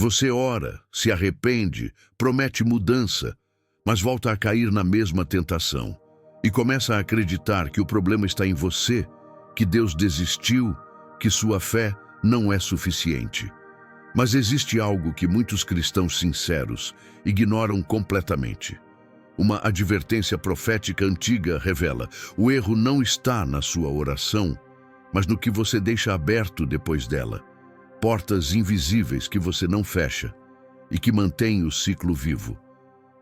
Você ora, se arrepende, promete mudança, mas volta a cair na mesma tentação e começa a acreditar que o problema está em você, que Deus desistiu, que sua fé não é suficiente. Mas existe algo que muitos cristãos sinceros ignoram completamente. Uma advertência profética antiga revela: o erro não está na sua oração, mas no que você deixa aberto depois dela. Portas invisíveis que você não fecha e que mantêm o ciclo vivo.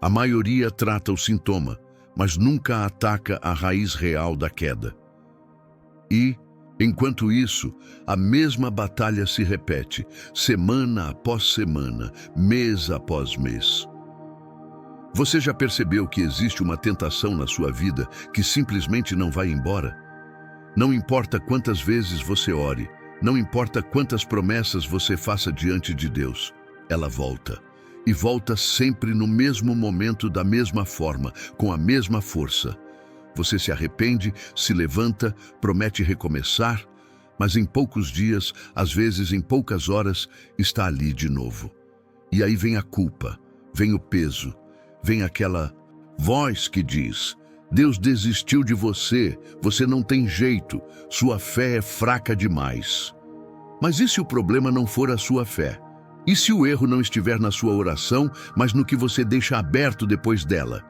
A maioria trata o sintoma, mas nunca ataca a raiz real da queda. E, enquanto isso, a mesma batalha se repete, semana após semana, mês após mês. Você já percebeu que existe uma tentação na sua vida que simplesmente não vai embora? Não importa quantas vezes você ore, não importa quantas promessas você faça diante de Deus, ela volta. E volta sempre no mesmo momento, da mesma forma, com a mesma força. Você se arrepende, se levanta, promete recomeçar, mas em poucos dias, às vezes em poucas horas, está ali de novo. E aí vem a culpa, vem o peso, vem aquela voz que diz: Deus desistiu de você, você não tem jeito, sua fé é fraca demais. Mas e se o problema não for a sua fé? E se o erro não estiver na sua oração, mas no que você deixa aberto depois dela?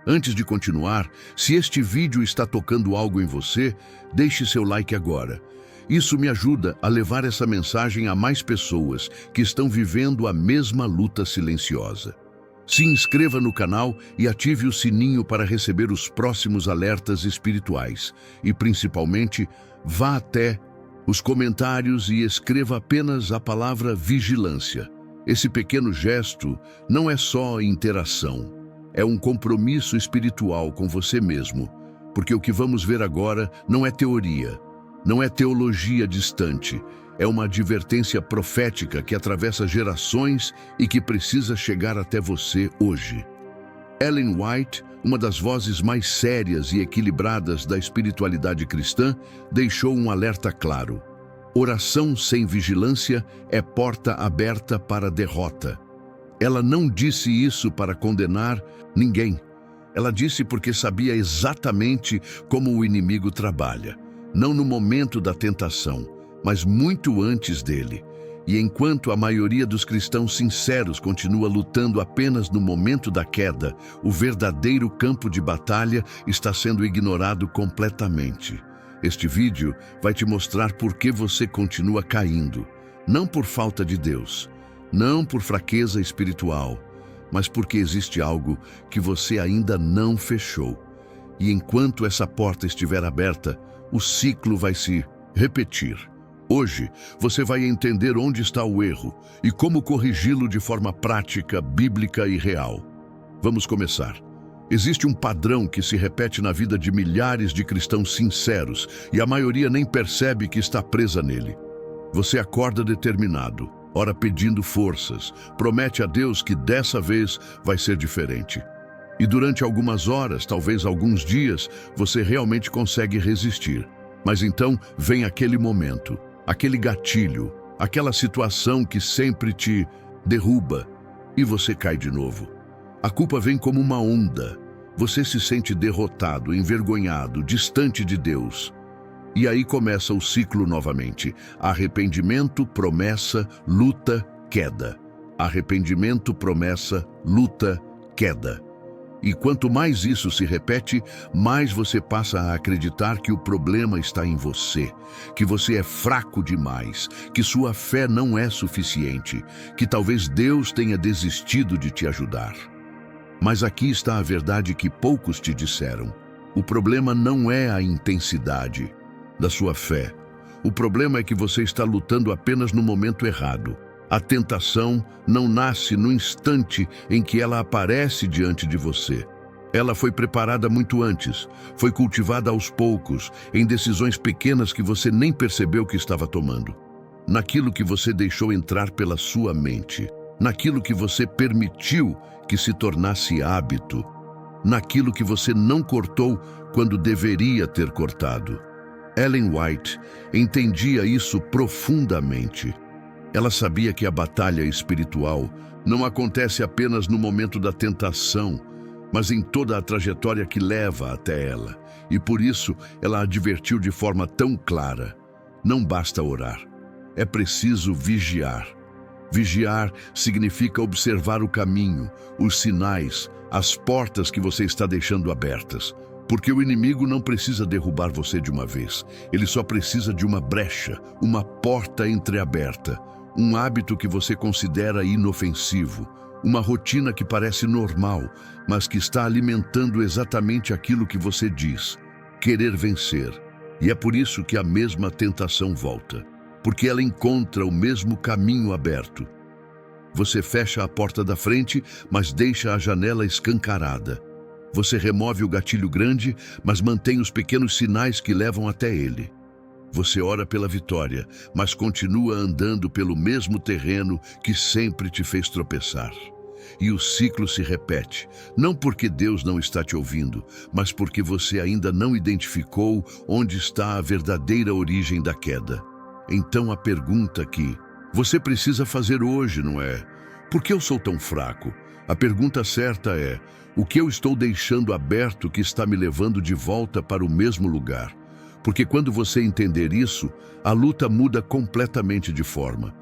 Antes de continuar, se este vídeo está tocando algo em você, deixe seu like agora. Isso me ajuda a levar essa mensagem a mais pessoas que estão vivendo a mesma luta silenciosa. Se inscreva no canal e ative o sininho para receber os próximos alertas espirituais. E, principalmente, vá até os comentários e escreva apenas a palavra vigilância. Esse pequeno gesto não é só interação, é um compromisso espiritual com você mesmo, porque o que vamos ver agora não é teoria, não é teologia distante, é uma advertência profética que atravessa gerações e que precisa chegar até você hoje. Ellen White, uma das vozes mais sérias e equilibradas da espiritualidade cristã, deixou um alerta claro: oração sem vigilância é porta aberta para a derrota. Ela não disse isso para condenar ninguém. Ela disse porque sabia exatamente como o inimigo trabalha, não no momento da tentação, mas muito antes dele. E enquanto a maioria dos cristãos sinceros continua lutando apenas no momento da queda, o verdadeiro campo de batalha está sendo ignorado completamente. Este vídeo vai te mostrar por que você continua caindo, não por falta de Deus, não por fraqueza espiritual, mas porque existe algo que você ainda não fechou. E enquanto essa porta estiver aberta, o ciclo vai se repetir. Hoje, você vai entender onde está o erro e como corrigi-lo de forma prática, bíblica e real. Vamos começar. Existe um padrão que se repete na vida de milhares de cristãos sinceros e a maioria nem percebe que está presa nele. Você acorda determinado, ora pedindo forças, promete a Deus que dessa vez vai ser diferente. E durante algumas horas, talvez alguns dias, você realmente consegue resistir. Mas então vem aquele momento, aquele gatilho, aquela situação que sempre te derruba e você cai de novo. A culpa vem como uma onda. Você se sente derrotado, envergonhado, distante de Deus. E aí começa o ciclo novamente. Arrependimento, promessa, luta, queda. Arrependimento, promessa, luta, queda. E quanto mais isso se repete, mais você passa a acreditar que o problema está em você, que você é fraco demais, que sua fé não é suficiente, que talvez Deus tenha desistido de te ajudar. Mas aqui está a verdade que poucos te disseram. O problema não é a intensidade da sua fé. O problema é que você está lutando apenas no momento errado. A tentação não nasce no instante em que ela aparece diante de você. Ela foi preparada muito antes, foi cultivada aos poucos, em decisões pequenas que você nem percebeu que estava tomando. Naquilo que você deixou entrar pela sua mente, naquilo que você permitiu que se tornasse hábito, naquilo que você não cortou quando deveria ter cortado. Ellen White entendia isso profundamente. Ela sabia que a batalha espiritual não acontece apenas no momento da tentação, mas em toda a trajetória que leva até ela. E por isso ela advertiu de forma tão clara: não basta orar, é preciso vigiar. Vigiar significa observar o caminho, os sinais, as portas que você está deixando abertas. Porque o inimigo não precisa derrubar você de uma vez. Ele só precisa de uma brecha, uma porta entreaberta, um hábito que você considera inofensivo, uma rotina que parece normal, mas que está alimentando exatamente aquilo que você diz: querer vencer. E é por isso que a mesma tentação volta, porque ela encontra o mesmo caminho aberto. Você fecha a porta da frente, mas deixa a janela escancarada. Você remove o gatilho grande, mas mantém os pequenos sinais que levam até ele. Você ora pela vitória, mas continua andando pelo mesmo terreno que sempre te fez tropeçar. E o ciclo se repete, não porque Deus não está te ouvindo, mas porque você ainda não identificou onde está a verdadeira origem da queda. Então a pergunta que você precisa fazer hoje não é: por que eu sou tão fraco? A pergunta certa é: o que eu estou deixando aberto que está me levando de volta para o mesmo lugar? Porque quando você entender isso, a luta muda completamente de forma.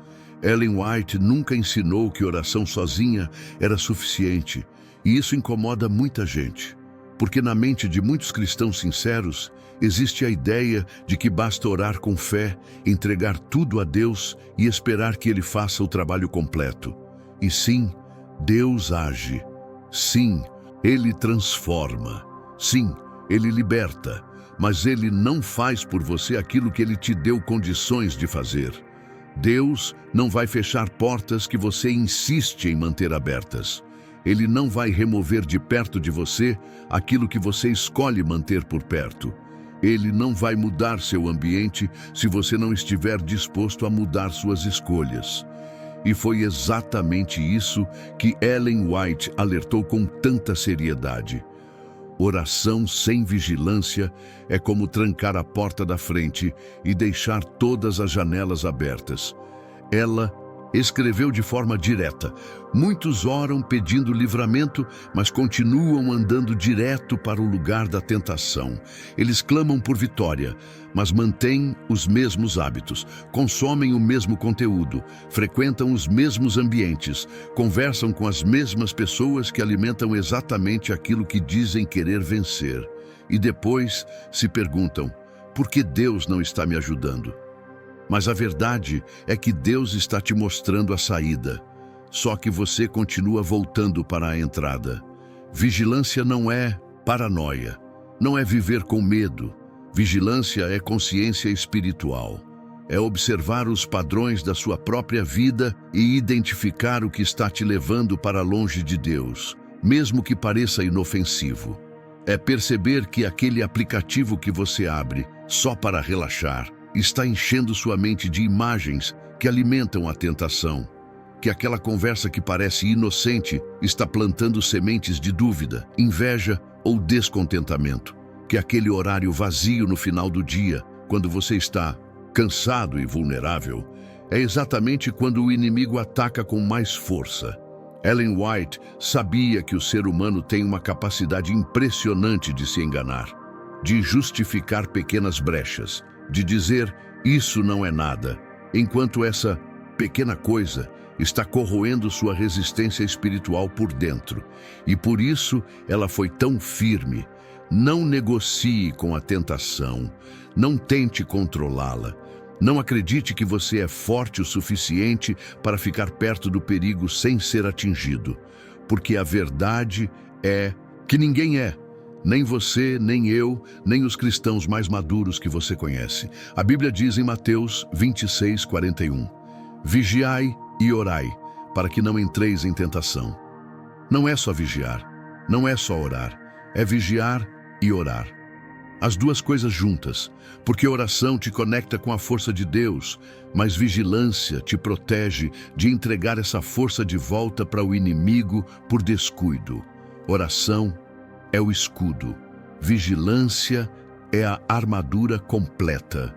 Ellen White nunca ensinou que oração sozinha era suficiente, e isso incomoda muita gente. Porque na mente de muitos cristãos sinceros, existe a ideia de que basta orar com fé, entregar tudo a Deus e esperar que Ele faça o trabalho completo. E sim, Deus age. Sim, Ele transforma. Sim, Ele liberta. Mas Ele não faz por você aquilo que Ele te deu condições de fazer. Deus não vai fechar portas que você insiste em manter abertas. Ele não vai remover de perto de você aquilo que você escolhe manter por perto. Ele não vai mudar seu ambiente se você não estiver disposto a mudar suas escolhas. E foi exatamente isso que Ellen White alertou com tanta seriedade. Oração sem vigilância é como trancar a porta da frente e deixar todas as janelas abertas. Ela escreveu de forma direta: muitos oram pedindo livramento, mas continuam andando direto para o lugar da tentação. Eles clamam por vitória, mas mantêm os mesmos hábitos, consomem o mesmo conteúdo, frequentam os mesmos ambientes, conversam com as mesmas pessoas que alimentam exatamente aquilo que dizem querer vencer. E depois se perguntam: por que Deus não está me ajudando? Mas a verdade é que Deus está te mostrando a saída, só que você continua voltando para a entrada. Vigilância não é paranoia, não é viver com medo. Vigilância é consciência espiritual. É observar os padrões da sua própria vida e identificar o que está te levando para longe de Deus, mesmo que pareça inofensivo. É perceber que aquele aplicativo que você abre só para relaxar está enchendo sua mente de imagens que alimentam a tentação. Que aquela conversa que parece inocente está plantando sementes de dúvida, inveja ou descontentamento. Que aquele horário vazio no final do dia, quando você está cansado e vulnerável, é exatamente quando o inimigo ataca com mais força. Ellen White sabia que o ser humano tem uma capacidade impressionante de se enganar, de justificar pequenas brechas, de dizer: isso não é nada, enquanto essa pequena coisa está corroendo sua resistência espiritual por dentro. E por isso ela foi tão firme. Não negocie com a tentação, não tente controlá-la. Não acredite que você é forte o suficiente para ficar perto do perigo sem ser atingido, porque a verdade é que ninguém é. Nem você, nem eu, nem os cristãos mais maduros que você conhece. A Bíblia diz em Mateus 26:41, vigiai e orai, para que não entreis em tentação. Não é só vigiar, não é só orar, é vigiar e orar. As duas coisas juntas, porque oração te conecta com a força de Deus, mas vigilância te protege de entregar essa força de volta para o inimigo por descuido. Oração é o escudo, vigilância é a armadura completa.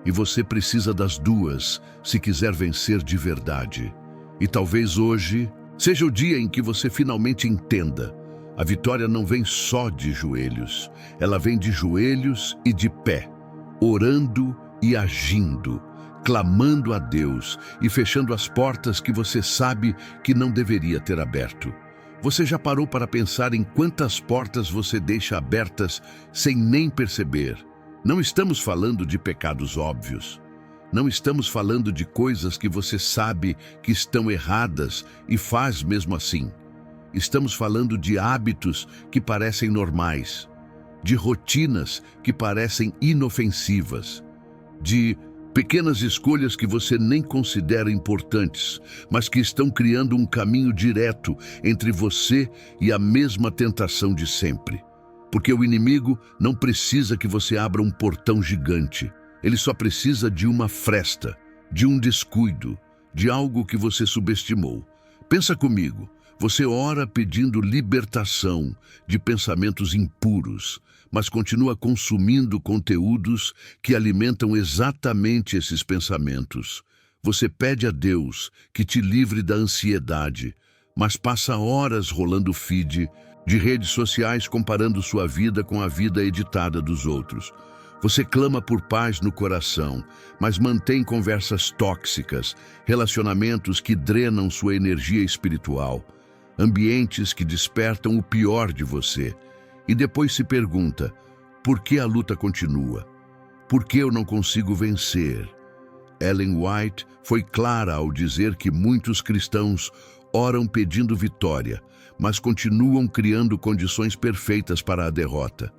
E você precisa das duas se quiser vencer de verdade. E talvez hoje seja o dia em que você finalmente entenda. A vitória não vem só de joelhos. Ela vem de joelhos e de pé, orando e agindo, clamando a Deus e fechando as portas que você sabe que não deveria ter aberto. Você já parou para pensar em quantas portas você deixa abertas sem nem perceber? Não estamos falando de pecados óbvios. Não estamos falando de coisas que você sabe que estão erradas e faz mesmo assim. Estamos falando de hábitos que parecem normais, de rotinas que parecem inofensivas, de pequenas escolhas que você nem considera importantes, mas que estão criando um caminho direto entre você e a mesma tentação de sempre. Porque o inimigo não precisa que você abra um portão gigante. Ele só precisa de uma fresta, de um descuido, de algo que você subestimou. Pensa comigo, você ora pedindo libertação de pensamentos impuros, mas continua consumindo conteúdos que alimentam exatamente esses pensamentos. Você pede a Deus que te livre da ansiedade, mas passa horas rolando feed de redes sociais comparando sua vida com a vida editada dos outros. Você clama por paz no coração, mas mantém conversas tóxicas, relacionamentos que drenam sua energia espiritual, ambientes que despertam o pior de você. E depois se pergunta, por que a luta continua? Por que eu não consigo vencer? Ellen White foi clara ao dizer que muitos cristãos oram pedindo vitória, mas continuam criando condições perfeitas para a derrota.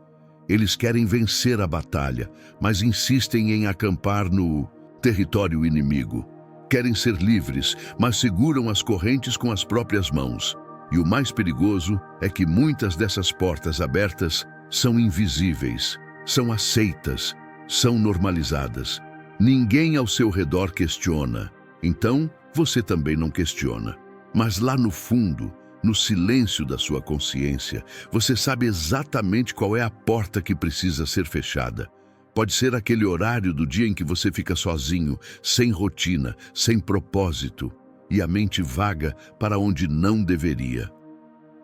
Eles querem vencer a batalha, mas insistem em acampar no território inimigo. Querem ser livres, mas seguram as correntes com as próprias mãos. E o mais perigoso é que muitas dessas portas abertas são invisíveis, são aceitas, são normalizadas. Ninguém ao seu redor questiona, então você também não questiona. Mas lá no fundo, no silêncio da sua consciência, você sabe exatamente qual é a porta que precisa ser fechada. Pode ser aquele horário do dia em que você fica sozinho, sem rotina, sem propósito, e a mente vaga para onde não deveria.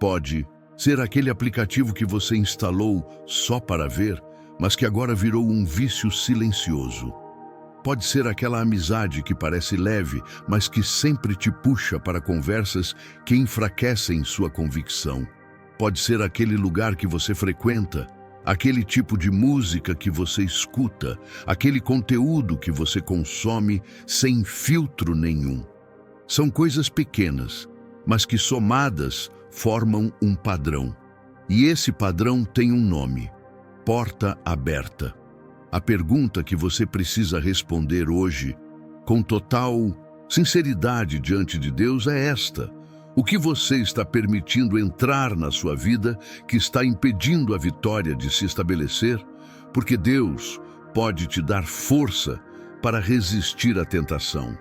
Pode ser aquele aplicativo que você instalou só para ver, mas que agora virou um vício silencioso. Pode ser aquela amizade que parece leve, mas que sempre te puxa para conversas que enfraquecem sua convicção. Pode ser aquele lugar que você frequenta, aquele tipo de música que você escuta, aquele conteúdo que você consome sem filtro nenhum. São coisas pequenas, mas que somadas formam um padrão. E esse padrão tem um nome: porta aberta. A pergunta que você precisa responder hoje, com total sinceridade diante de Deus, é esta: o que você está permitindo entrar na sua vida que está impedindo a vitória de se estabelecer? Porque Deus pode te dar força para resistir à tentação.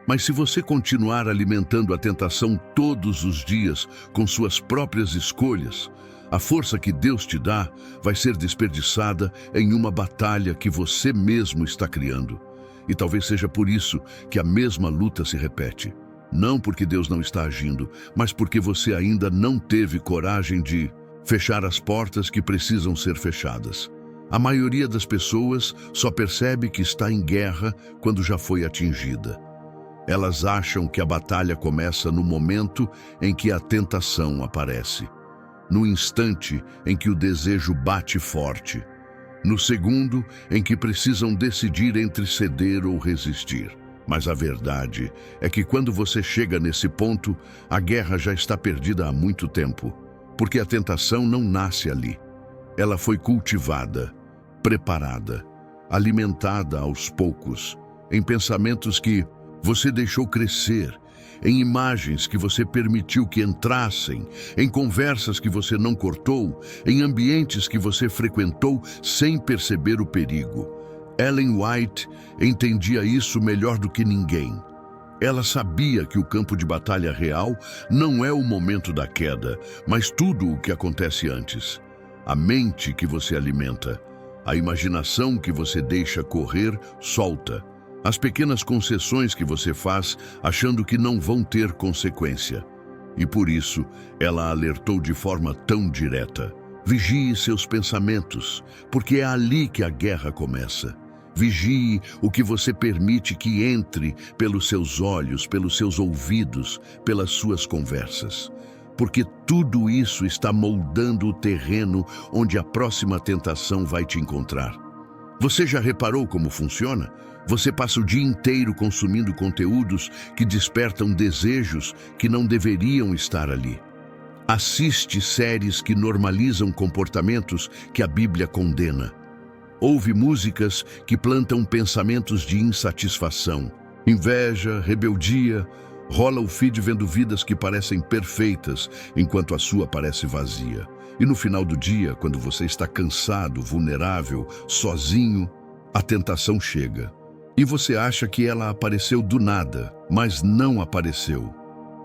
Mas se você continuar alimentando a tentação todos os dias com suas próprias escolhas, a força que Deus te dá vai ser desperdiçada em uma batalha que você mesmo está criando. E talvez seja por isso que a mesma luta se repete. Não porque Deus não está agindo, mas porque você ainda não teve coragem de fechar as portas que precisam ser fechadas. A maioria das pessoas só percebe que está em guerra quando já foi atingida. Elas acham que a batalha começa no momento em que a tentação aparece, no instante em que o desejo bate forte, no segundo em que precisam decidir entre ceder ou resistir. Mas a verdade é que quando você chega nesse ponto, a guerra já está perdida há muito tempo, porque a tentação não nasce ali. Ela foi cultivada, preparada, alimentada aos poucos, em pensamentos que você deixou crescer, em imagens que você permitiu que entrassem, em conversas que você não cortou, em ambientes que você frequentou sem perceber o perigo. Ellen White entendia isso melhor do que ninguém. Ela sabia que o campo de batalha real não é o momento da queda, mas tudo o que acontece antes. A mente que você alimenta, A imaginação que você deixa correr, solta. As pequenas concessões que você faz, achando que não vão ter consequência. E por isso, ela alertou de forma tão direta. Vigie seus pensamentos, porque é ali que a guerra começa. Vigie o que você permite que entre pelos seus olhos, pelos seus ouvidos, pelas suas conversas. Porque tudo isso está moldando o terreno onde a próxima tentação vai te encontrar. Você já reparou como funciona? Você passa o dia inteiro consumindo conteúdos que despertam desejos que não deveriam estar ali. Assiste séries que normalizam comportamentos que a Bíblia condena. Ouve músicas que plantam pensamentos de insatisfação, inveja, rebeldia. Rola o feed vendo vidas que parecem perfeitas, enquanto a sua parece vazia. E no final do dia, quando você está cansado, vulnerável, sozinho, a tentação chega. E você acha que ela apareceu do nada, mas não apareceu.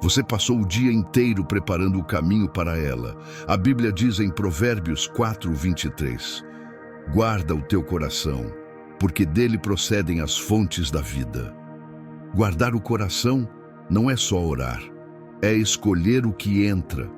Você passou o dia inteiro preparando o caminho para ela. A Bíblia diz em Provérbios 4:23, guarda o teu coração, porque dele procedem as fontes da vida. Guardar o coração não é só orar, é escolher o que entra,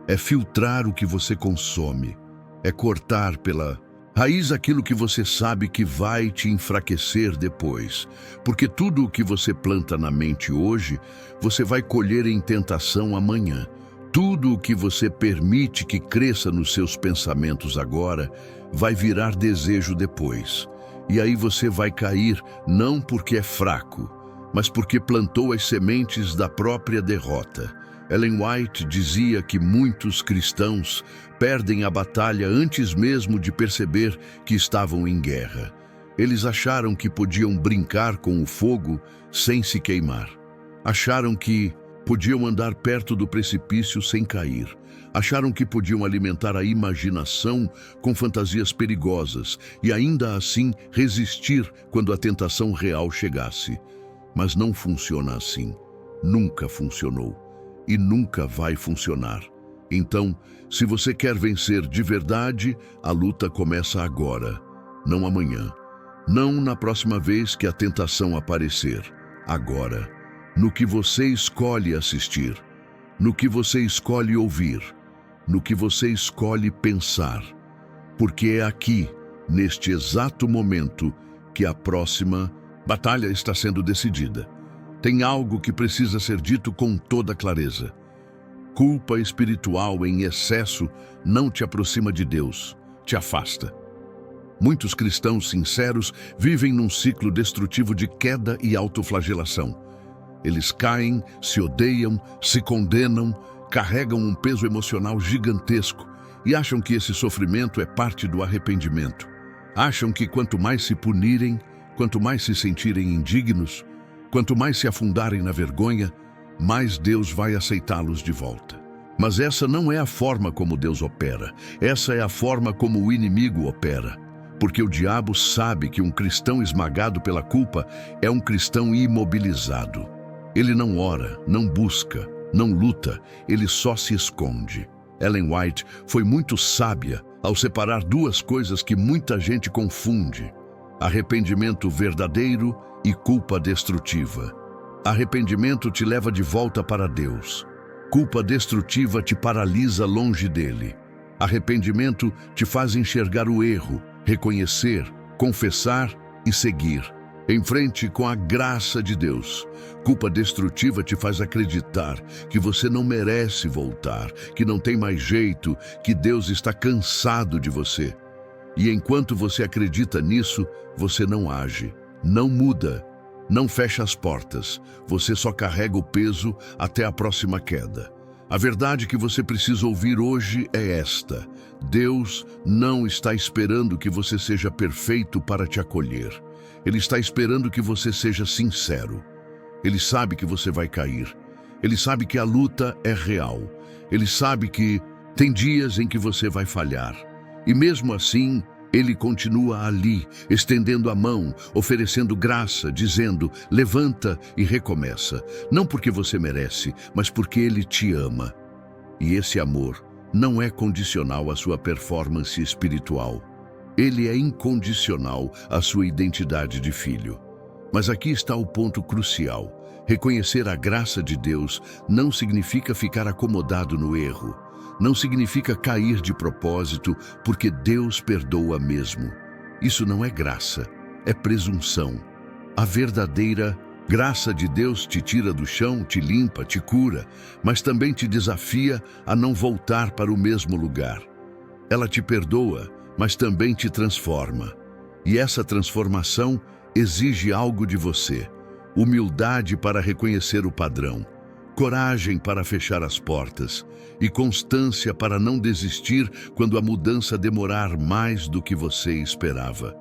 é filtrar o que você consome, é cortar pela raiz aquilo que você sabe que vai te enfraquecer depois, porque tudo o que você planta na mente hoje, você vai colher em tentação amanhã. Tudo o que você permite que cresça nos seus pensamentos agora, vai virar desejo depois. E aí você vai cair não porque é fraco, mas porque plantou as sementes da própria derrota. Ellen White dizia que muitos cristãos perdem a batalha antes mesmo de perceber que estavam em guerra. Eles acharam que podiam brincar com o fogo sem se queimar. Acharam que podiam andar perto do precipício sem cair. Acharam que podiam alimentar a imaginação com fantasias perigosas e ainda assim resistir quando a tentação real chegasse. Mas não funciona assim. Nunca funcionou. E nunca vai funcionar. Então, se você quer vencer de verdade, a luta começa agora, não amanhã. Não na próxima vez que a tentação aparecer. Agora. No que você escolhe assistir. No que você escolhe ouvir. No que você escolhe pensar. Porque é aqui, neste exato momento, que a próxima batalha está sendo decidida. Tem algo que precisa ser dito com toda clareza. Culpa espiritual em excesso não te aproxima de Deus, te afasta. Muitos cristãos sinceros vivem num ciclo destrutivo de queda e autoflagelação. Eles caem, se odeiam, se condenam, carregam um peso emocional gigantesco e acham que esse sofrimento é parte do arrependimento. Acham que quanto mais se punirem, quanto mais se sentirem indignos, quanto mais se afundarem na vergonha, mais Deus vai aceitá-los de volta. Mas essa não é a forma como Deus opera. Essa é a forma como o inimigo opera. Porque o diabo sabe que um cristão esmagado pela culpa é um cristão imobilizado. Ele não ora, não busca, não luta, ele só se esconde. Ellen White foi muito sábia ao separar duas coisas que muita gente confunde: arrependimento verdadeiro e culpa destrutiva. Arrependimento te leva de volta para Deus. Culpa destrutiva te paralisa longe dele. Arrependimento te faz enxergar o erro, reconhecer, confessar e seguir, em frente com a graça de Deus. Culpa destrutiva te faz acreditar que você não merece voltar, que não tem mais jeito, que Deus está cansado de você. E enquanto você acredita nisso, você não age, não muda, não fecha as portas, você só carrega o peso até a próxima queda. A verdade que você precisa ouvir hoje é esta: Deus não está esperando que você seja perfeito para te acolher. Ele está esperando que você seja sincero. Ele sabe que você vai cair. Ele sabe que a luta é real. Ele sabe que tem dias em que você vai falhar. E mesmo assim, Ele continua ali, estendendo a mão, oferecendo graça, dizendo: levanta e recomeça. Não porque você merece, mas porque Ele te ama. E esse amor não é condicional à sua performance espiritual. Ele é incondicional à sua identidade de filho. Mas aqui está o ponto crucial. Reconhecer a graça de Deus não significa ficar acomodado no erro. Não significa cair de propósito, porque Deus perdoa mesmo. Isso não é graça, é presunção. A verdadeira graça de Deus te tira do chão, te limpa, te cura, mas também te desafia a não voltar para o mesmo lugar. Ela te perdoa, mas também te transforma. E essa transformação exige algo de você: humildade para reconhecer o padrão, coragem para fechar as portas e constância para não desistir quando a mudança demorar mais do que você esperava.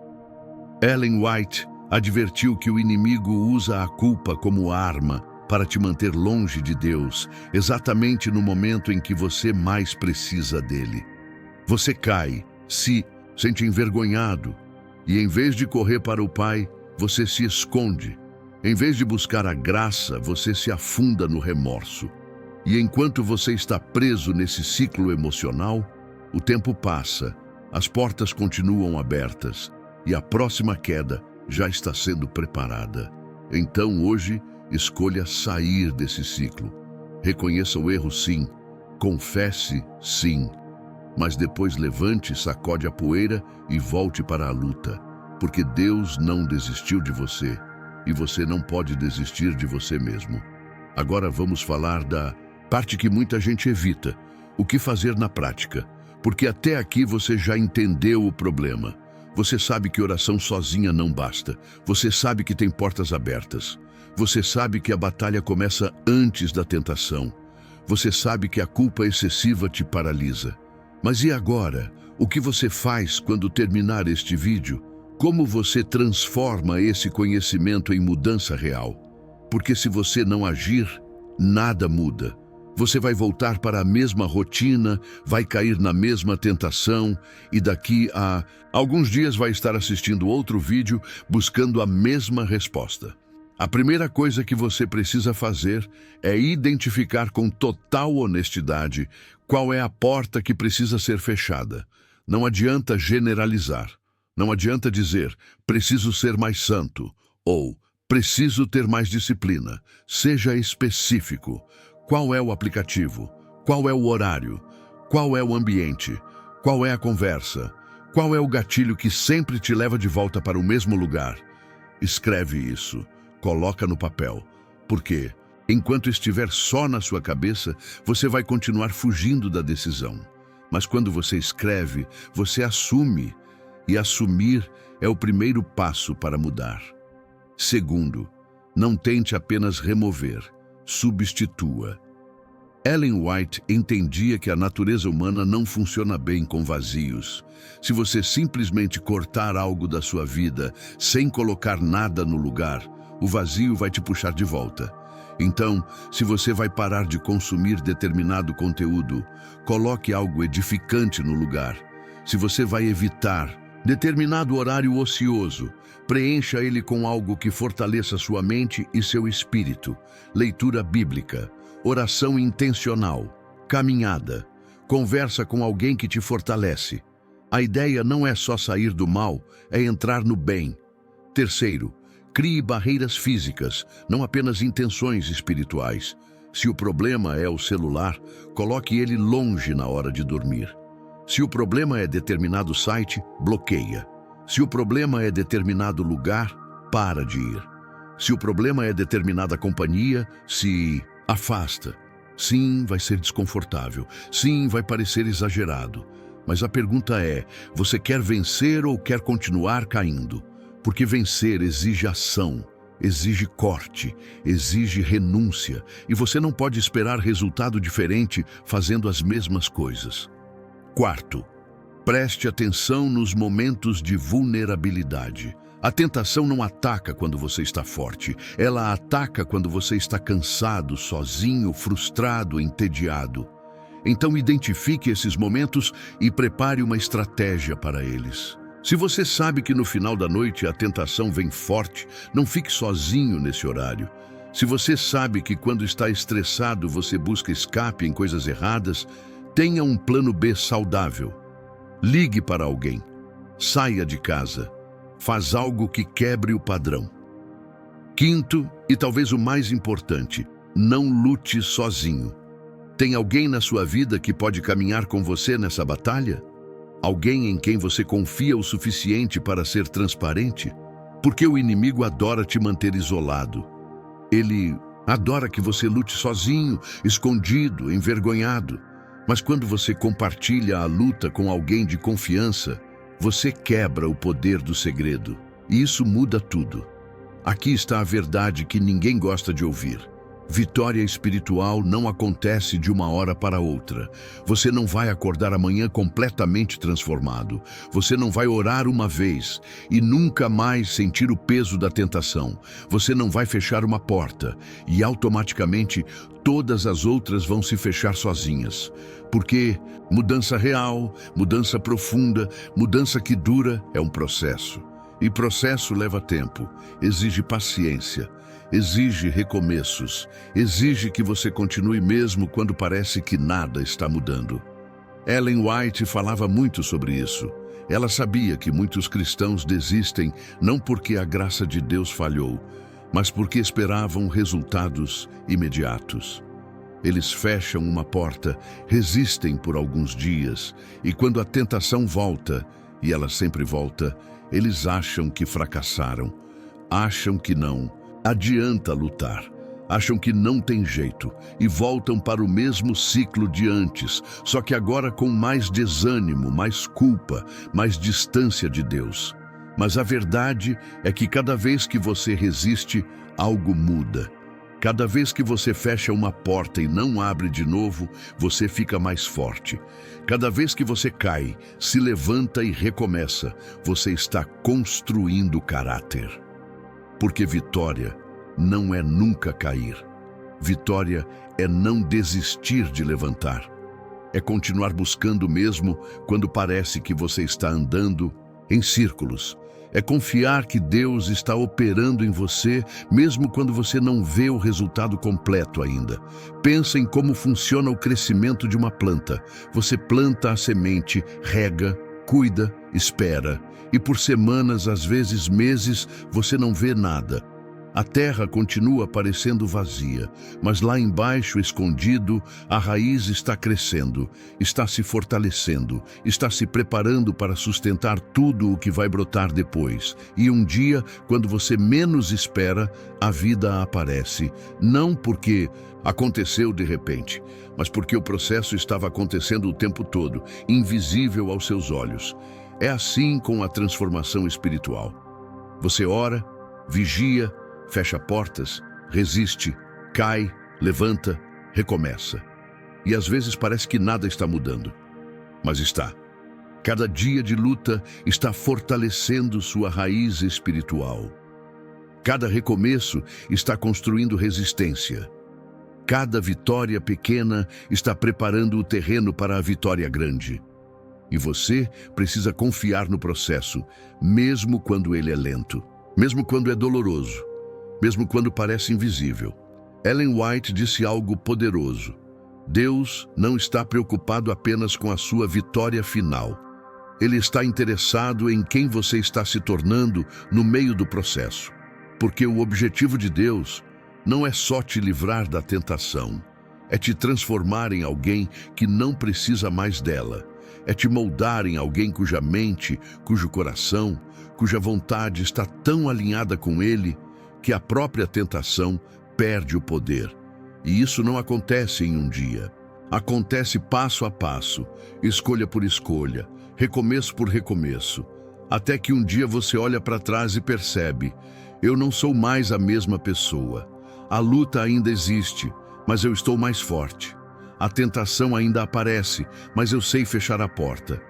Ellen White advertiu que o inimigo usa a culpa como arma para te manter longe de Deus, exatamente no momento em que você mais precisa dele. Você cai, se sente envergonhado, e em vez de correr para o Pai, você se esconde. Em vez de buscar a graça, você se afunda no remorso. E enquanto você está preso nesse ciclo emocional, o tempo passa, as portas continuam abertas e a próxima queda já está sendo preparada. Então hoje, escolha sair desse ciclo. Reconheça o erro, sim. Confesse, sim. Mas depois levante, sacode a poeira e volte para a luta. Porque Deus não desistiu de você e você não pode desistir de você mesmo. Agora vamos falar da parte que muita gente evita: o que fazer na prática. Porque até aqui você já entendeu o problema. Você sabe que oração sozinha não basta. Você sabe que tem portas abertas. Você sabe que a batalha começa antes da tentação. Você sabe que a culpa excessiva te paralisa. Mas e agora? O que você faz quando terminar este vídeo? Como você transforma esse conhecimento em mudança real? Porque se você não agir, nada muda. Você vai voltar para a mesma rotina, vai cair na mesma tentação e daqui a alguns dias vai estar assistindo outro vídeo buscando a mesma resposta. A primeira coisa que você precisa fazer é identificar com total honestidade qual é a porta que precisa ser fechada. Não adianta generalizar. Não adianta dizer, preciso ser mais santo, ou preciso ter mais disciplina. Seja específico. Qual é o aplicativo? Qual é o horário? Qual é o ambiente? Qual é a conversa? Qual é o gatilho que sempre te leva de volta para o mesmo lugar? Escreve isso. Coloca no papel. Porque, enquanto estiver só na sua cabeça, você vai continuar fugindo da decisão. Mas quando você escreve, você assume. E assumir é o primeiro passo para mudar. Segundo, não tente apenas remover. Substitua. Ellen White entendia que a natureza humana não funciona bem com vazios. Se você simplesmente cortar algo da sua vida sem colocar nada no lugar, o vazio vai te puxar de volta. Então, se você vai parar de consumir determinado conteúdo, coloque algo edificante no lugar. Se você vai evitar determinado horário ocioso, preencha ele com algo que fortaleça sua mente e seu espírito. Leitura bíblica, oração intencional, caminhada, conversa com alguém que te fortalece. A ideia não é só sair do mal, é entrar no bem. Terceiro, crie barreiras físicas, não apenas intenções espirituais. Se o problema é o celular, coloque ele longe na hora de dormir. Se o problema é determinado site, bloqueia. Se o problema é determinado lugar, para de ir. Se o problema é determinada companhia, se afasta. Sim, vai ser desconfortável. Sim, vai parecer exagerado. Mas a pergunta é, você quer vencer ou quer continuar caindo? Porque vencer exige ação, exige corte, exige renúncia. E você não pode esperar resultado diferente fazendo as mesmas coisas. Quarto, preste atenção nos momentos de vulnerabilidade. A tentação não ataca quando você está forte. Ela ataca quando você está cansado, sozinho, frustrado, entediado. Então identifique esses momentos e prepare uma estratégia para eles. Se você sabe que no final da noite a tentação vem forte, não fique sozinho nesse horário. Se você sabe que quando está estressado você busca escape em coisas erradas, tenha um plano B saudável. Ligue para alguém. Saia de casa. Faz algo que quebre o padrão. Quinto, e talvez o mais importante, não lute sozinho. Tem alguém na sua vida que pode caminhar com você nessa batalha? Alguém em quem você confia o suficiente para ser transparente? Porque o inimigo adora te manter isolado. Ele adora que você lute sozinho, escondido, envergonhado. Mas quando você compartilha a luta com alguém de confiança, você quebra o poder do segredo. E isso muda tudo. Aqui está a verdade que ninguém gosta de ouvir. Vitória espiritual não acontece de uma hora para outra. Você não vai acordar amanhã completamente transformado. Você não vai orar uma vez e nunca mais sentir o peso da tentação. Você não vai fechar uma porta e automaticamente todas as outras vão se fechar sozinhas. Porque mudança real, mudança profunda, mudança que dura é um processo. E processo leva tempo, exige paciência. Exige recomeços, exige que você continue mesmo quando parece que nada está mudando. Ellen White falava muito sobre isso. Ela sabia que muitos cristãos desistem não porque a graça de Deus falhou, mas porque esperavam resultados imediatos. Eles fecham uma porta, resistem por alguns dias, e quando a tentação volta, e ela sempre volta, eles acham que fracassaram, acham que não adianta lutar. Acham que não tem jeito e voltam para o mesmo ciclo de antes, só que agora com mais desânimo, mais culpa, mais distância de Deus. Mas a verdade é que cada vez que você resiste, algo muda. Cada vez que você fecha uma porta e não abre de novo, você fica mais forte. Cada vez que você cai, se levanta e recomeça, você está construindo caráter. Porque vitória não é nunca cair. Vitória é não desistir de levantar. É continuar buscando mesmo quando parece que você está andando em círculos. É confiar que Deus está operando em você mesmo quando você não vê o resultado completo ainda. Pensa em como funciona o crescimento de uma planta. Você planta a semente, rega, cuida, espera. E por semanas, às vezes meses, você não vê nada. A terra continua parecendo vazia, mas lá embaixo, escondido, a raiz está crescendo, está se fortalecendo, está se preparando para sustentar tudo o que vai brotar depois. E um dia, quando você menos espera, a vida aparece. Não porque aconteceu de repente, mas porque o processo estava acontecendo o tempo todo, invisível aos seus olhos. É assim com a transformação espiritual. Você ora, vigia, fecha portas, resiste, cai, levanta, recomeça. E às vezes parece que nada está mudando. Mas está. Cada dia de luta está fortalecendo sua raiz espiritual. Cada recomeço está construindo resistência. Cada vitória pequena está preparando o terreno para a vitória grande. E você precisa confiar no processo, mesmo quando ele é lento, mesmo quando é doloroso, mesmo quando parece invisível. Ellen White disse algo poderoso. Deus não está preocupado apenas com a sua vitória final. Ele está interessado em quem você está se tornando no meio do processo. Porque o objetivo de Deus não é só te livrar da tentação, é te transformar em alguém que não precisa mais dela. É te moldar em alguém cuja mente, cujo coração, cuja vontade está tão alinhada com Ele que a própria tentação perde o poder. E isso não acontece em um dia. Acontece passo a passo, escolha por escolha, recomeço por recomeço, até que um dia você olha para trás e percebe: eu não sou mais a mesma pessoa. A luta ainda existe, mas eu estou mais forte. A tentação ainda aparece, mas eu sei fechar a porta.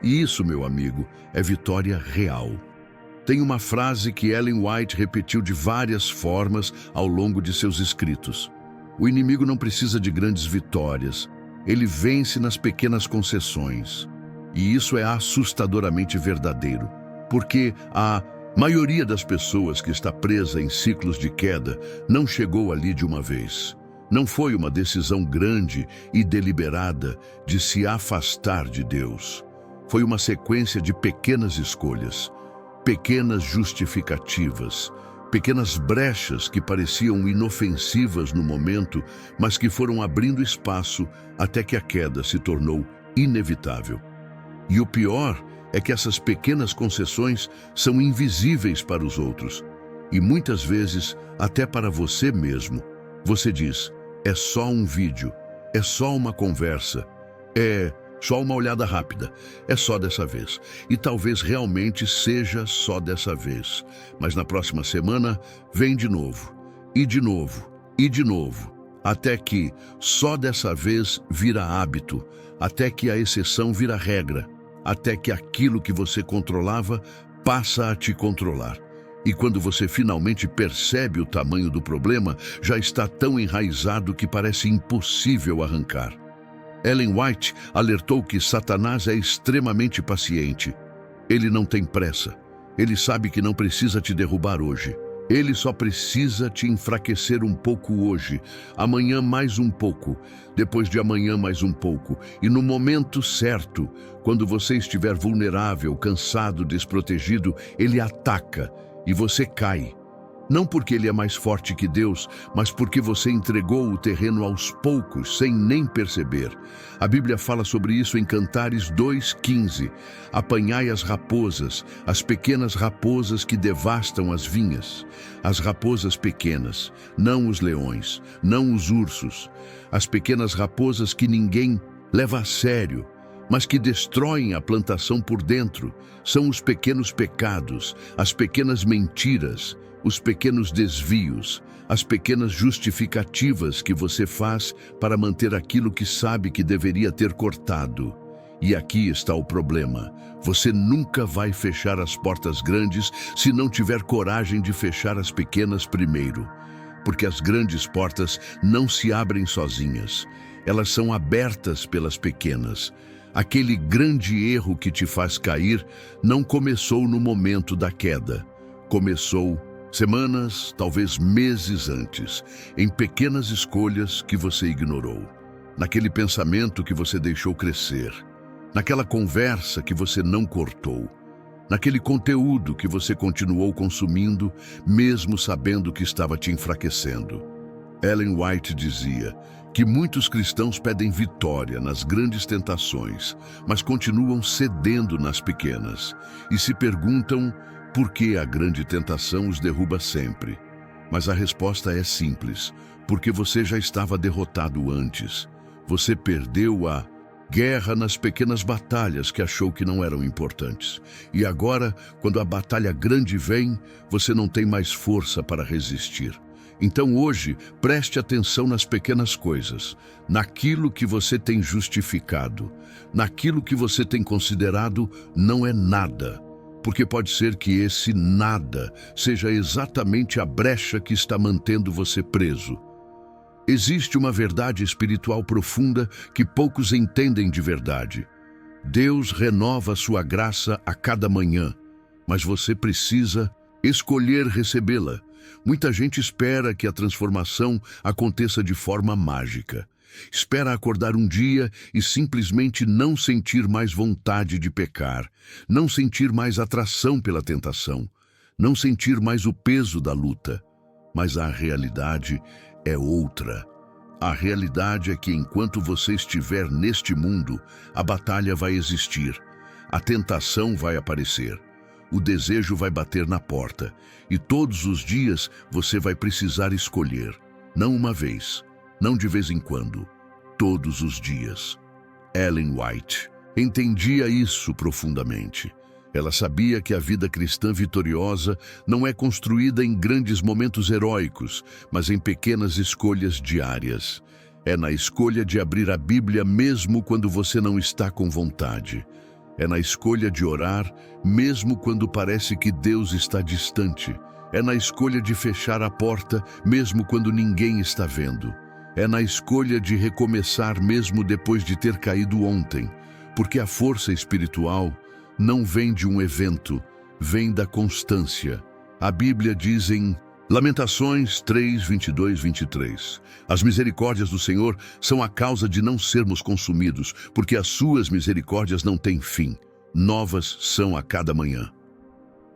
E isso, meu amigo, é vitória real. Tem uma frase que Ellen White repetiu de várias formas ao longo de seus escritos. O inimigo não precisa de grandes vitórias. Ele vence nas pequenas concessões. E isso é assustadoramente verdadeiro, porque a maioria das pessoas que está presa em ciclos de queda não chegou ali de uma vez. Não foi uma decisão grande e deliberada de se afastar de Deus. Foi uma sequência de pequenas escolhas, pequenas justificativas, pequenas brechas que pareciam inofensivas no momento, mas que foram abrindo espaço até que a queda se tornou inevitável. E o pior é que essas pequenas concessões são invisíveis para os outros, e muitas vezes até para você mesmo. Você diz, é só um vídeo, é só uma conversa, é só uma olhada rápida, é só dessa vez. E talvez realmente seja só dessa vez. Mas na próxima semana, vem de novo, e de novo, e de novo, até que só dessa vez vira hábito, até que a exceção vira regra, até que aquilo que você controlava passa a te controlar. E quando você finalmente percebe o tamanho do problema, já está tão enraizado que parece impossível arrancar. Ellen White alertou que Satanás é extremamente paciente. Ele não tem pressa. Ele sabe que não precisa te derrubar hoje. Ele só precisa te enfraquecer um pouco hoje, amanhã mais um pouco, depois de amanhã mais um pouco. E no momento certo, quando você estiver vulnerável, cansado, desprotegido, ele ataca e você cai. Não porque ele é mais forte que Deus, mas porque você entregou o terreno aos poucos, sem nem perceber. A Bíblia fala sobre isso em Cantares 2:15. Apanhai as pequenas raposas que devastam as vinhas. As raposas pequenas, não os leões, não os ursos. As pequenas raposas que ninguém leva a sério, mas que destroem a plantação por dentro. São os pequenos pecados, as pequenas mentiras, os pequenos desvios, as pequenas justificativas que você faz para manter aquilo que sabe que deveria ter cortado. E aqui está o problema. Você nunca vai fechar as portas grandes se não tiver coragem de fechar as pequenas primeiro. Porque as grandes portas não se abrem sozinhas. Elas são abertas pelas pequenas. Aquele grande erro que te faz cair não começou no momento da queda. Começou semanas, talvez meses antes, em pequenas escolhas que você ignorou, naquele pensamento que você deixou crescer, naquela conversa que você não cortou, naquele conteúdo que você continuou consumindo, mesmo sabendo que estava te enfraquecendo. Ellen White dizia que muitos cristãos pedem vitória nas grandes tentações, mas continuam cedendo nas pequenas e se perguntam por que a grande tentação os derruba sempre. Mas a resposta é simples, porque você já estava derrotado antes. Você perdeu a guerra nas pequenas batalhas que achou que não eram importantes. E agora, quando a batalha grande vem, você não tem mais força para resistir. Então hoje, preste atenção nas pequenas coisas, naquilo que você tem justificado, naquilo que você tem considerado não é nada. Porque pode ser que esse nada seja exatamente a brecha que está mantendo você preso. Existe uma verdade espiritual profunda que poucos entendem de verdade. Deus renova sua graça a cada manhã, mas você precisa escolher recebê-la. Muita gente espera que a transformação aconteça de forma mágica. Espera acordar um dia e simplesmente não sentir mais vontade de pecar, não sentir mais atração pela tentação, não sentir mais o peso da luta. Mas a realidade é outra. A realidade é que enquanto você estiver neste mundo, a batalha vai existir, a tentação vai aparecer, o desejo vai bater na porta e todos os dias você vai precisar escolher, não uma vez, não de vez em quando, todos os dias. Ellen White entendia isso profundamente. Ela sabia que a vida cristã vitoriosa não é construída em grandes momentos heróicos, mas em pequenas escolhas diárias. É na escolha de abrir a Bíblia mesmo quando você não está com vontade. É na escolha de orar mesmo quando parece que Deus está distante. É na escolha de fechar a porta mesmo quando ninguém está vendo. É na escolha de recomeçar mesmo depois de ter caído ontem, porque a força espiritual não vem de um evento, vem da constância. A Bíblia diz em Lamentações 3, 22, 23. As misericórdias do Senhor são a causa de não sermos consumidos, porque as suas misericórdias não têm fim. novas são a cada manhã.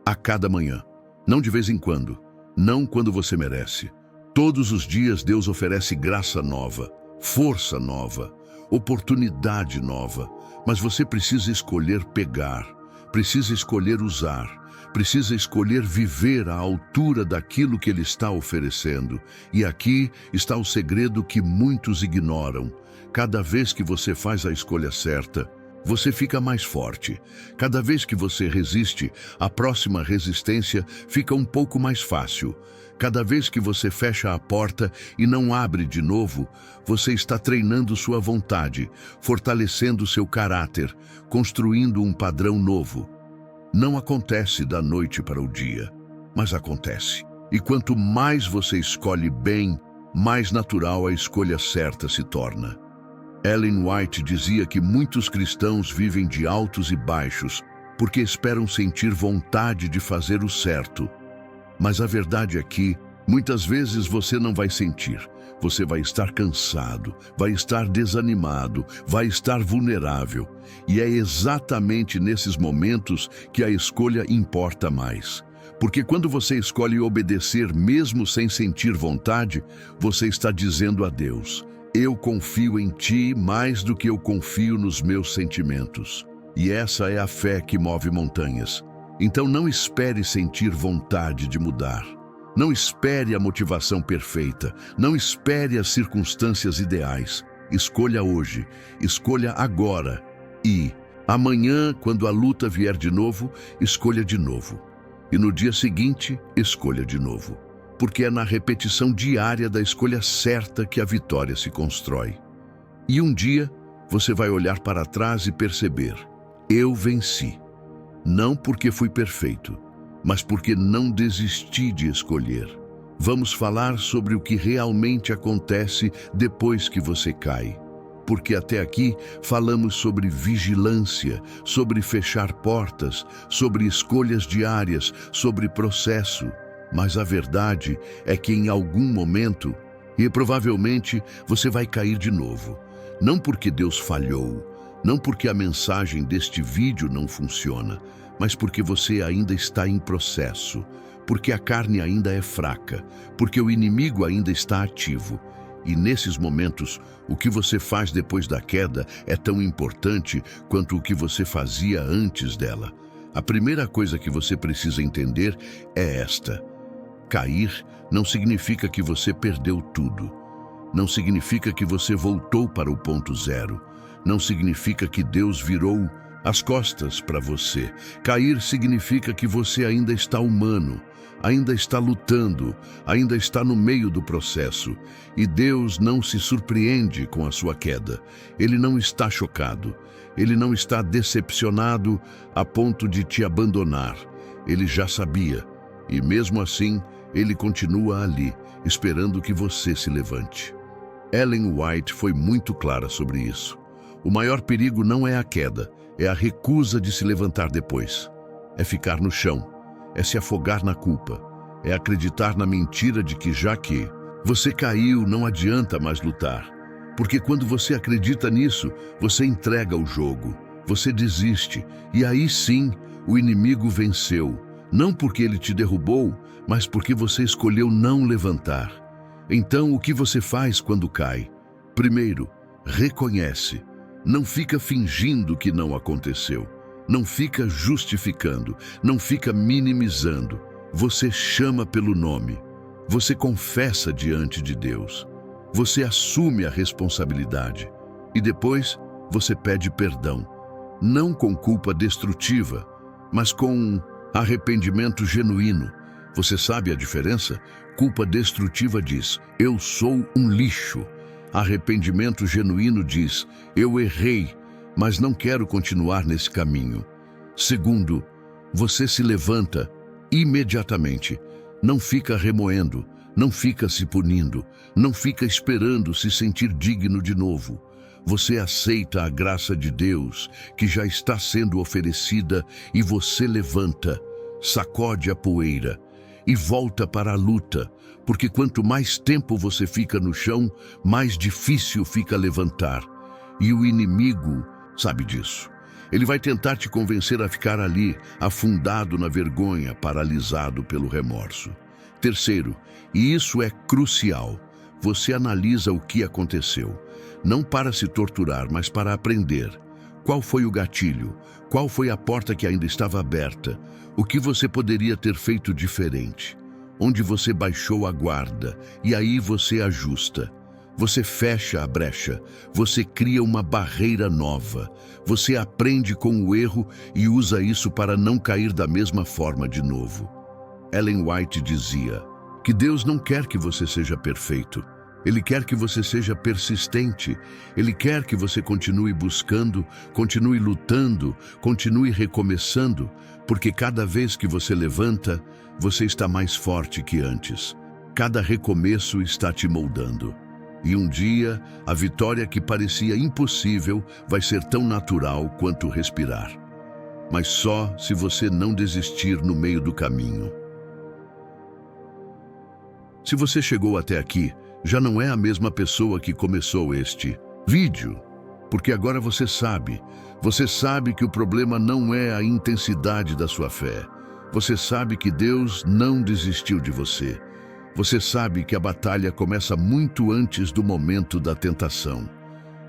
A cada manhã. Não de vez em quando. Não quando você merece. Todos os dias Deus oferece graça nova, força nova, oportunidade nova. Mas você precisa escolher pegar, precisa escolher usar, precisa escolher viver à altura daquilo que Ele está oferecendo. E aqui está o segredo que muitos ignoram. Cada vez que você faz a escolha certa, você fica mais forte. Cada vez que você resiste, a próxima resistência fica um pouco mais fácil. Cada vez que você fecha a porta e não abre de novo, você está treinando sua vontade, fortalecendo seu caráter, construindo um padrão novo. Não acontece da noite para o dia, mas acontece. E quanto mais você escolhe bem, mais natural a escolha certa se torna. Ellen White dizia que muitos cristãos vivem de altos e baixos porque esperam sentir vontade de fazer o certo. Mas a verdade é que, muitas vezes você não vai sentir. Você vai estar cansado, vai estar desanimado, vai estar vulnerável. E é exatamente nesses momentos que a escolha importa mais. Porque quando você escolhe obedecer mesmo sem sentir vontade, você está dizendo a Deus: eu confio em Ti mais do que eu confio nos meus sentimentos. E essa é a fé que move montanhas. Então não espere sentir vontade de mudar. Não espere a motivação perfeita. Não espere as circunstâncias ideais. Escolha hoje. Escolha agora. E amanhã, quando a luta vier de novo, escolha de novo. E no dia seguinte, escolha de novo. Porque é na repetição diária da escolha certa que a vitória se constrói. E um dia, você vai olhar para trás e perceber: eu venci. Não porque fui perfeito, mas porque não desisti de escolher. Vamos falar sobre o que realmente acontece depois que você cai. Porque até aqui falamos sobre vigilância, sobre fechar portas, sobre escolhas diárias, sobre processo. Mas a verdade é que em algum momento, e provavelmente, você vai cair de novo. Não porque Deus falhou, não porque a mensagem deste vídeo não funciona, mas porque você ainda está em processo, porque a carne ainda é fraca, porque o inimigo ainda está ativo. E nesses momentos, o que você faz depois da queda é tão importante quanto o que você fazia antes dela. A primeira coisa que você precisa entender é esta: cair não significa que você perdeu tudo. Não significa que você voltou para o ponto zero. Não significa que Deus virou as costas para você. Cair significa que você ainda está humano, ainda está lutando, ainda está no meio do processo. E Deus não se surpreende com a sua queda. Ele não está chocado. Ele não está decepcionado a ponto de te abandonar. Ele já sabia. E mesmo assim, Ele continua ali, esperando que você se levante. Ellen White foi muito clara sobre isso. O maior perigo não é a queda, é a recusa de se levantar depois. É ficar no chão, é se afogar na culpa, é acreditar na mentira de que já que você caiu, não adianta mais lutar. Porque quando você acredita nisso, você entrega o jogo, você desiste, e aí sim, o inimigo venceu. Não porque ele te derrubou, mas porque você escolheu não levantar. Então, o que você faz quando cai? Primeiro, reconhece. Não fica fingindo que não aconteceu. Não fica justificando. Não fica minimizando. Você chama pelo nome. Você confessa diante de Deus. Você assume a responsabilidade. E depois, você pede perdão. Não com culpa destrutiva, mas com arrependimento genuíno. Você sabe a diferença? Culpa destrutiva diz: eu sou um lixo. Arrependimento genuíno diz: eu errei, mas não quero continuar nesse caminho. Segundo, você se levanta imediatamente. Não fica remoendo, não fica se punindo, não fica esperando se sentir digno de novo. Você aceita a graça de Deus que já está sendo oferecida e você levanta, sacode a poeira e volta para a luta, porque quanto mais tempo você fica no chão, mais difícil fica levantar. E o inimigo sabe disso. Ele vai tentar te convencer a ficar ali, afundado na vergonha, paralisado pelo remorso. Terceiro, e isso é crucial, você analisa o que aconteceu. Não para se torturar, mas para aprender. Qual foi o gatilho? Qual foi a porta que ainda estava aberta? O que você poderia ter feito diferente? Onde você baixou a guarda e aí você ajusta. Você fecha a brecha, você cria uma barreira nova. Você aprende com o erro e usa isso para não cair da mesma forma de novo. Ellen White dizia que Deus não quer que você seja perfeito. Ele quer que você seja persistente. Ele quer que você continue buscando, continue lutando, continue recomeçando, porque cada vez que você levanta, você está mais forte que antes. Cada recomeço está te moldando. E um dia, a vitória que parecia impossível vai ser tão natural quanto respirar. Mas só se você não desistir no meio do caminho. Se você chegou até aqui, já não é a mesma pessoa que começou este vídeo, porque agora você sabe que o problema não é a intensidade da sua fé. Você sabe que Deus não desistiu de você. Você sabe que a batalha começa muito antes do momento da tentação.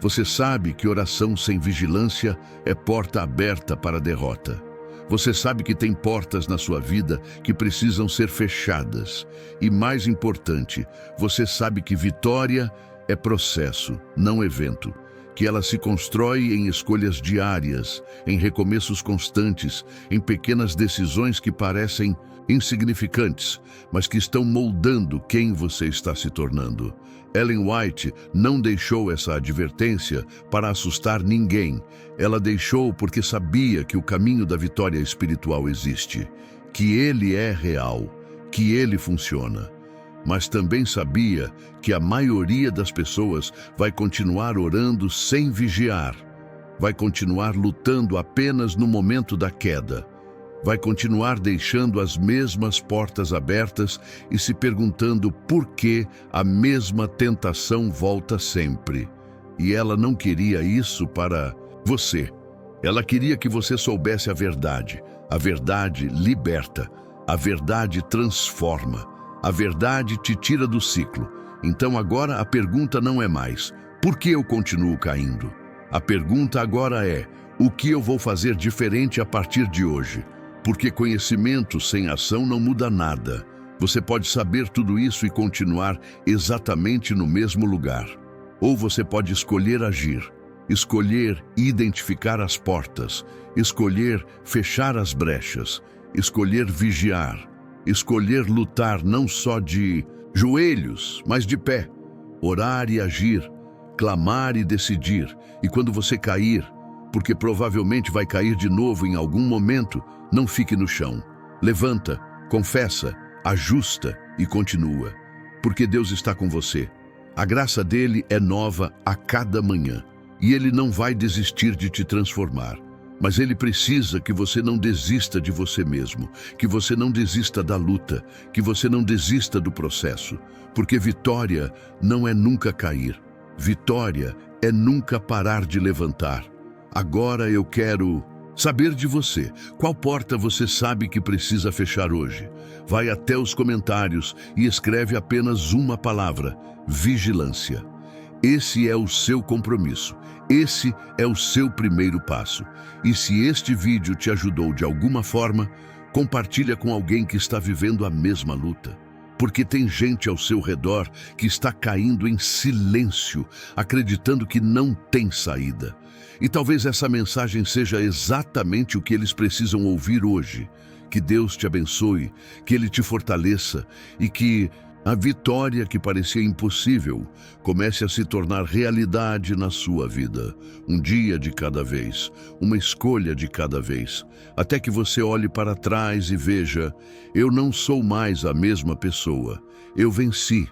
Você sabe que oração sem vigilância é porta aberta para a derrota. Você sabe que tem portas na sua vida que precisam ser fechadas. E mais importante, você sabe que vitória é processo, não evento. Que ela se constrói em escolhas diárias, em recomeços constantes, em pequenas decisões que parecem insignificantes, mas que estão moldando quem você está se tornando. Ellen White não deixou essa advertência para assustar ninguém. Ela deixou porque sabia que o caminho da vitória espiritual existe, que ele é real, que ele funciona. Mas também sabia que a maioria das pessoas vai continuar orando sem vigiar, vai continuar lutando apenas no momento da queda, vai continuar deixando as mesmas portas abertas e se perguntando por que a mesma tentação volta sempre. E ela não queria isso para você. Ela queria que você soubesse a verdade. A verdade liberta, a verdade transforma, a verdade te tira do ciclo. Então agora a pergunta não é mais, por que eu continuo caindo? A pergunta agora é, o que eu vou fazer diferente a partir de hoje? Porque conhecimento sem ação não muda nada. Você pode saber tudo isso e continuar exatamente no mesmo lugar. Ou você pode escolher agir, escolher identificar as portas, escolher fechar as brechas, escolher vigiar, escolher lutar não só de joelhos, mas de pé, orar e agir, clamar e decidir. E quando você cair, porque provavelmente vai cair de novo em algum momento, não fique no chão. Levanta, confessa, ajusta e continua. Porque Deus está com você. A graça dele é nova a cada manhã. E ele não vai desistir de te transformar. Mas ele precisa que você não desista de você mesmo, que você não desista da luta, que você não desista do processo. Porque vitória não é nunca cair. Vitória é nunca parar de levantar. Agora eu quero saber de você. Qual porta você sabe que precisa fechar hoje? Vai até os comentários e escreve apenas uma palavra: vigilância. Esse é o seu compromisso. Esse é o seu primeiro passo. E se este vídeo te ajudou de alguma forma, compartilha com alguém que está vivendo a mesma luta. Porque tem gente ao seu redor que está caindo em silêncio, acreditando que não tem saída. E talvez essa mensagem seja exatamente o que eles precisam ouvir hoje. Que Deus te abençoe, que Ele te fortaleça e que a vitória que parecia impossível comece a se tornar realidade na sua vida. Um dia de cada vez, uma escolha de cada vez, até que você olhe para trás e veja: eu não sou mais a mesma pessoa, eu venci.